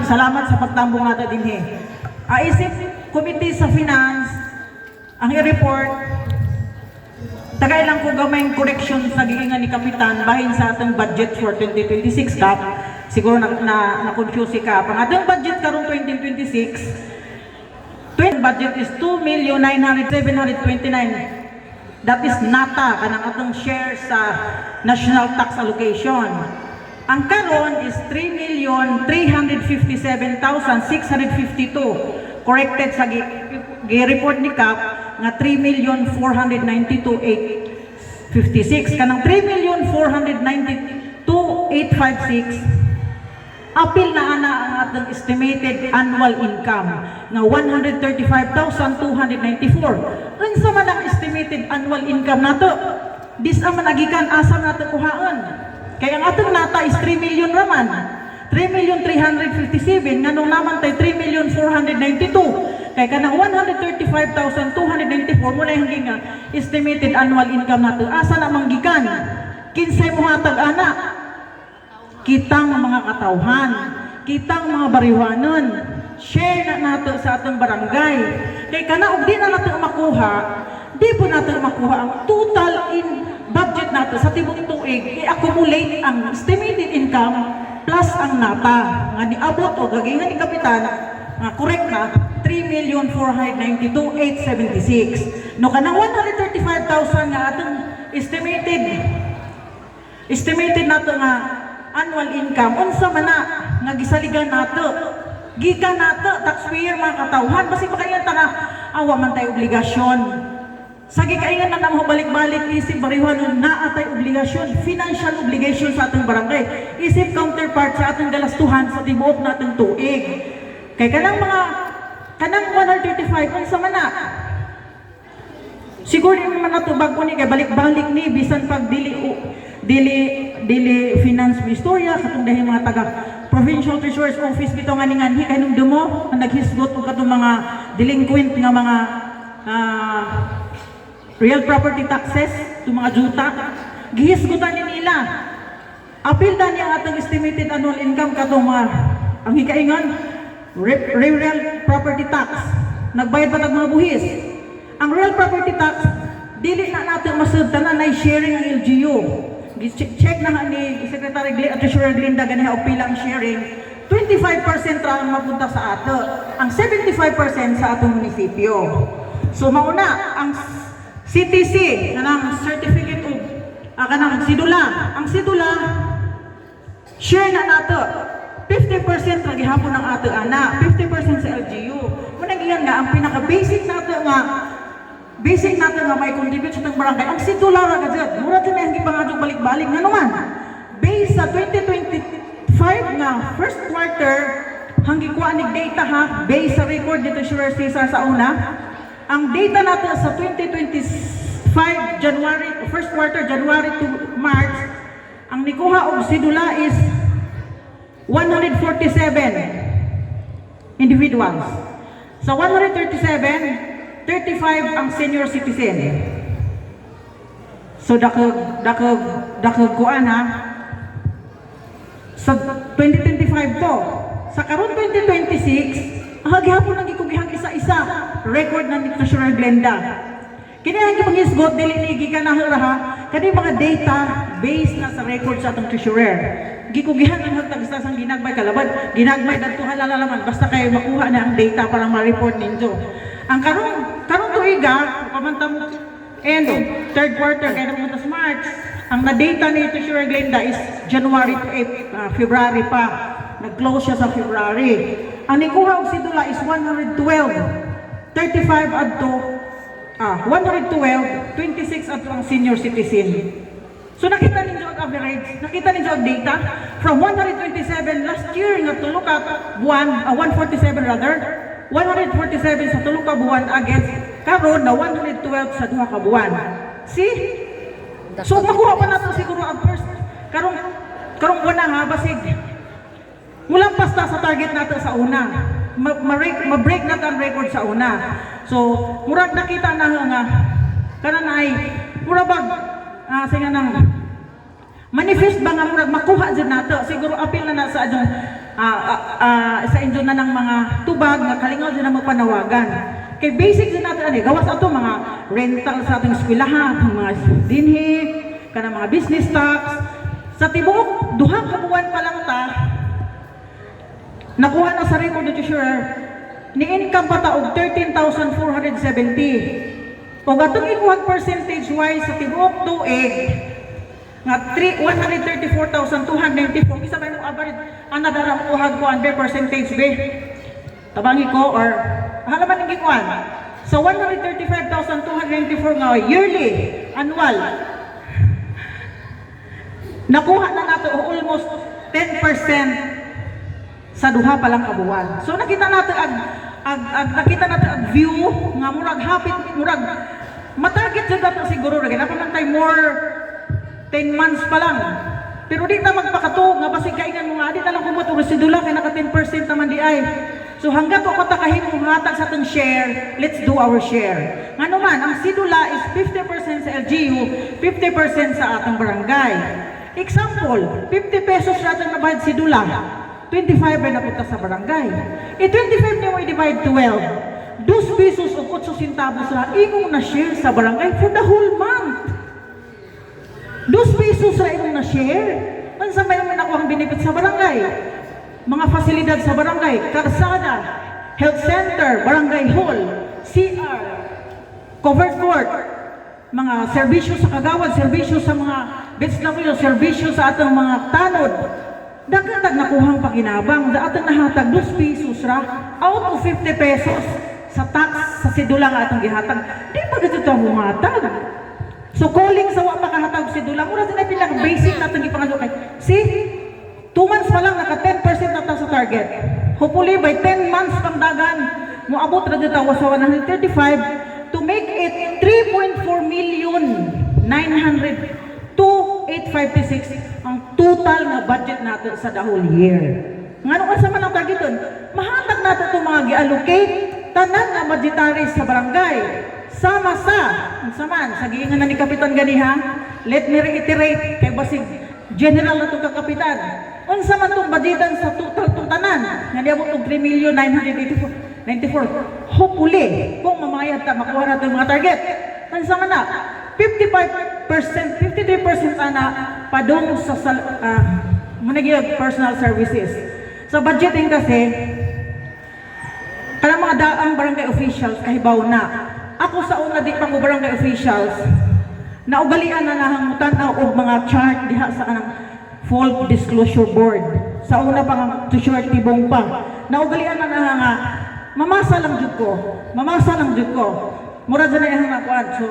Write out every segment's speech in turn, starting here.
Salamat sa pagtambong nato dinhi. Isip Committee sa Finance ang i-report tagay lang ko gamayng correction sa gigingan ni Kapitan bahin sa atong budget for 2026 Kap. Siguro na confuse si Kap. Ang atong budget karon 2026 budget is 2,900,729. That is nata kanang atong share sa national tax allocation. Ang karon is 3,357,652. Corrected sa gi-report ni Kap nga 3,492,856. Kanang 3,492,856 apil na ana ang atong estimated annual income nga 135,294. Unsa man ang estimated annual income nato? Dis man nagikan asa nato kuhaon. Kaya ang atong nata is 3 million raman. 3,357 nganong naman tay 3,492. Kaya kanang 135,294 mo na yung nga estimated annual income nato. Asa na manggikan? Kinsay mo hatag ana? Kitang mga katawhan, kitang mga bariwanon, share na nato sa atong barangay. Kaya kana og di na nato makuha, di po nato makuha ang total in budget nato sa tibok tuig, i-accumulate ang estimated income plus ang nata nga niabot o gagingan ni Kapitan nga correct na 3,492,876. No kanang 135,000 nga atong estimated nato nga annual income unsa man na nga gisaligan nato gikan nato taxpayer mga katawhan basi makaingan ta nga awa man tay obligasyon sa gikaingan na namo balik-balik isip bariwan na atay obligasyon financial obligation sa atong barangay isip counterpart sa atong galastuhan sa tibuok natong tuig kay kanang 135 unsa man na siguro naman nato bag ni kay balik-balik ni bisan pag dili finance ministerial katong dahil mga taga provincial treasurer's office bito nga ninganhi kay nung dumo ang naghisgot og katong mga delinquent nga mga real property taxes to mga juta gihisgotan ni nila apil dani ang atong estimated annual income katong ang hikaingon real property tax nagbayad pa tag mga buhis ang real property tax dili na natin masud tanan ay sharing ang LGU check na ni Secretary Treasurer Glinda ganiha og pila ang sharing 25% ra ang mapunta sa ato ang 75% sa atong munisipyo so mauna ang CTC kanang certificate of kanang sidula ang sidula share na nato 50% ra gihapon ang ato ana 50% sa LGU muna giyan nga ang pinaka basic nato nga may contribute sa itong barangay. Ang $6 ra gajud. Mura din ang gipangadong balik-balik nga naman. Based sa 2025 nga first quarter, hanggang kuha ni data ha, based sa record ni Treasurer Cesar sa una, ang data natin sa 2025 first quarter, January to March, ang nikuha og sidula is 147 individuals. Sa 137, 35 ang senior citizen. So dakog kuan ha. Sa 2025 to. Sa karon 2026, gihapon nang gikugihang isa-isa record na ni Treasurer Glenda. Kini ang gipanghisgot dili ni gikanahon ra ha. Kani mga data based na sa record sa atong treasurer. Gikugihan ang hatag sa ginagmay kalabad. Ginagmay dadto halalaman basta kay makuha na ang data para ma-report ninyo. Ang karong tuiga, pamantang end third quarter kaya naman sa March, ang na-data ni Treasurer Glenda is January to February pa. Nag-close siya sa February. Ang nikuha og sidula is 112. 35 adto 112, 26 adto ang senior citizen. So nakita ninyo ang average, nakita ninyo ang data from 127 last year nga tulo ka buwan, 147 rather. 147 sa tulo ka buwan against karon na 112 sa duha ka buwan. See? So makuha pa nato siguro ang first karong buwan ha basig. Mulang pasta sa target nato sa una. Ma-break nato ang record sa una. So murag nakita na nga kanan ay mura bag singa nang manifest ba nga murag makuha jud nato siguro apil na sa adong inyo na ng mga tubag nga kalingaw din na magpanawagan. Kay basic din natin ani gawas ato mga rental sa ating eskwelahan, mga dinhi, kanang mga business tax. Sa tibuok duha ka buwan pa lang ta nakuha na sa record of sure ni income pa ta og 13,470. O gatong ikuha percentage wise sa tibuok tuig nga 134,294 isa ba yung average ang nadarang kuhag ko under percentage be tabangi ko or halaman ng gikuan so 135,294 nga yearly annual nakuha na nato almost 10% sa duha pa lang kabuwan. So nakita natin nakita natin ang view nga murag hapit murag matarget jud nato siguro ra gina pa man tay more 10 months pa lang. Pero di na magpakato nga basig kaingan mo nga di na lang kumot residula kay naka 10% naman di ay. So hangga't ako takahimong hatag sa atong share, let's do our share. Ngano man ang sidula is 50% sa LGU, 50% sa atong barangay. Example, 50 pesos natin nabayad sidula. 25 ay napunta sa barangay. 25 niyo i-divide 12. 2 pesos o 8 centavos na imong na share sa barangay for the whole month. 2 pesos na imong na share. Ano may naman ako ang benefit sa barangay? Mga fasilidad sa barangay, karsada, health center, barangay hall, CR, covered court, mga serbisyo sa kagawad, serbisyo sa mga BSW, serbisyo sa atong mga tanod. Dagatag nakuhang pakinabang, da atong nahatag 2 pesos ra, out of 50 pesos sa tax, sa sidula nga atong gihatag. Di pa gito ito muhatag. So calling sa wa makahatag sidula, mura sila pinaka-basic natin ipangaso kay. See, 2 months pa lang, naka 10% na ta sa target. Hopefully by 10 months pang dagan, muabot ra dito sa 135 to make it 3.4 million 900 to 856 ang total na budget natin sa the whole year. Ngano sa man ang targeton? Mahatag natin itong mga gi-allocate tanan nga budgetaries sa barangay. Sama sa giingan na ni Kapitan ganiha, let me reiterate kay basig general na itong kakapitan. Unsa man itong budgetan sa total itong tanan, nga niabot itong 3,994. Hopefully, kung mamayad ta, makuha natin mga target. Unsa man na, 55%, 53% ana padung sa personal services. Sa budgeting kasi, kanang mga daang barangay officials kahibaw na. Ako sa una di pa ko barangay officials, naugalian na nahangutan og mga chart diha sa kanang full disclosure board. Sa una pa nga t-shirt tibong pa. Naugalian na nga mamasa lang jud ko. Mura dyan na yung nakuan. So,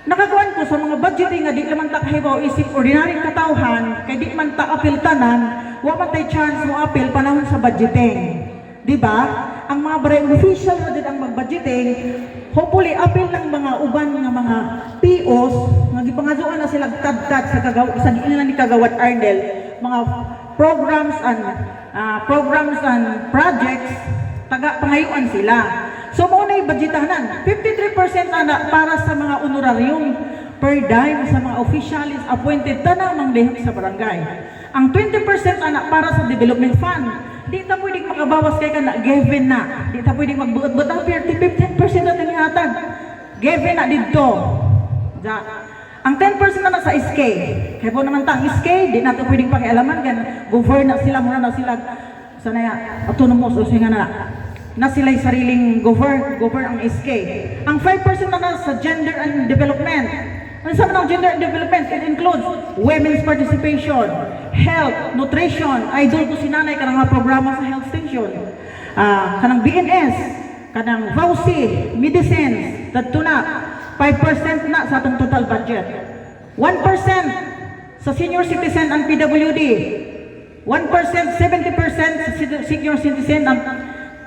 nakakuan ko sa mga budgeting nga di naman ta kahibaw isip ordinary katawhan kay di man ta apil tanan, wa man tay chance mo apil panahon sa budgeting. Di ba? Ang mga barangay official na din ang mag-budgeting, hopefully apil ng mga uban nga mga POs nga gipangaduan na sila tad-tad sa giilan ni Kagawad Arnel, mga programs and projects taga pangayuan sila. So mo na budgetanan 53% ana para sa mga honorarium per dime sa mga officials appointed tanang manglihok sa barangay. Ang 20% ana para sa development fund. Di ta pwedeng makabawas kay kana given na. Di ta pwedeng magbuot-buot ang 15% na tinghatag. Given na didto. Ang 10% na sa SK. Kaya po naman tang SK, di natin pwedeng pakialaman gan govern na sila muna na sila sanaya autonomous o singa na sila'y sariling govern ang SK. Ang 5% na sa gender and development. Ano sa mga gender and development? It includes women's participation, health, nutrition, idol ko si nanay kanang mga programa sa health station, kanang BNS, kanang VAUSI, medicines, dadto na, 5% na sa atong total budget. 1% sa senior citizen and PWD, 1%, 70% sa senior citizen and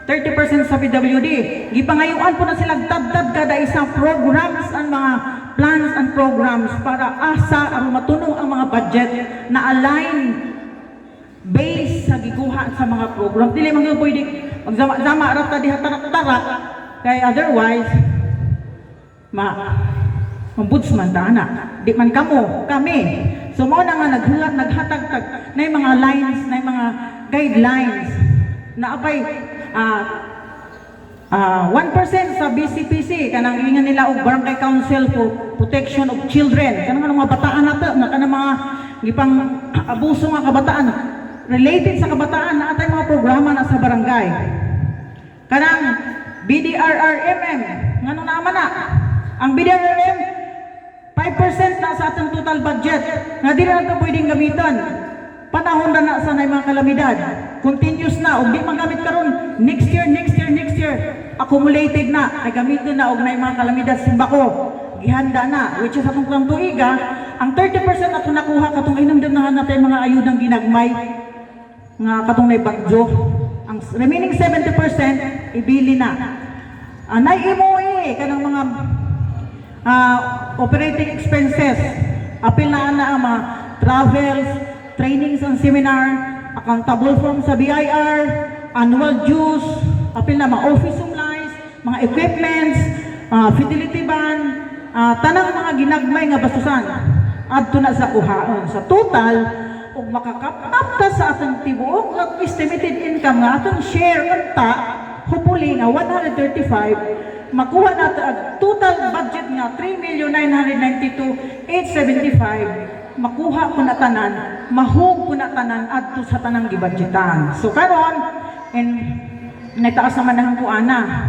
30% sa PWD. Gipangayuan po na silang tab-tab kada isang programs ang mga plans and programs para asa ang matunong ang mga budget na align based sa giguha sa mga program. Dili man gyud pwede magsama-sama ra ta diha tarak-tarak kay otherwise mambudsman ta ana. Di man kami. So mo na nga naghatag-tag na mga lines, na mga guidelines naapay 1% sa BCPC kanang ingan nila og Barangay Council for Protection of Children kanang mga bataan nato na kanang mga gipang abuso nga kabataan related sa kabataan na atay mga programa na sa barangay. Kanang BDRRMM ngano naman na ang BDRRM 5% na sa atong total budget nga di na ito pwedeng gamiton. Panahon na sa mga kalamidad. Continuous na og di magamit karon next year accumulated na ay gamiton na og na mga kalamidad simbako gihanda na which is atong tuiga ang 30% ato nakuha katong inumdumnahan natin mga ayudang ginagmay nga katong nay bagyo ang remaining 70% ibili na naimo kanang mga operating expenses apil na ang mga travels, trainings and seminar, accountable form sa BIR, annual dues, apil na mga office supplies, mga equipments, fidelity ban, tanang mga ginagmay nga bastusan adto na sa kuhaon. Sa total, ug makakaptap ta sa atong tibuok at estimated income nga atong share unta hopefully nga 135 makuha nato ang total budget nga 3,992,875 makuha ko na tanan mahug ko na tanan adto sa tanang gibudgetan. So karon and nagtaas naman ang kuana.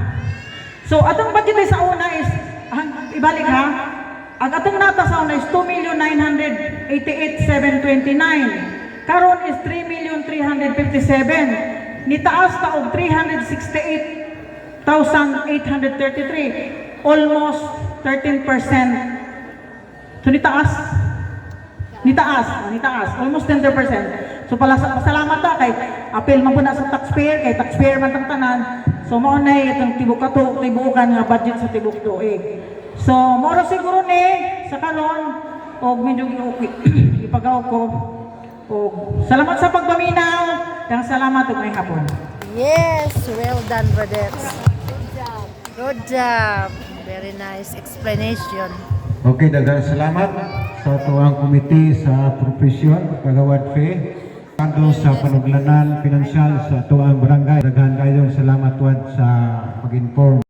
So atong budget ay sa una is ibalik ha. Ang atong nata sa una is 2,988,729. Karon is 3,357,000. Nitaas ta og 368,833. Almost 13%. So nitaas. Almost 10%. So pasalamat ta kay apil man po na sa taxpayer kay taxpayer man tang tanan. So mao nay itong tibukan nga budget sa tibuk tuig. So moro siguro ni sa karon og medyo ipagaw ko. Og salamat sa pagpaminaw. Dang salamat ug may hapon. Yes, well done, Brothers. Good job. Very nice explanation. Okay, daghang salamat sa tuwang komite sa profesyon, Kagawad Fe. Kando sa panuglanan pinansyal sa tuwang barangay. Daghang kayong salamat tuwad sa pag-inform.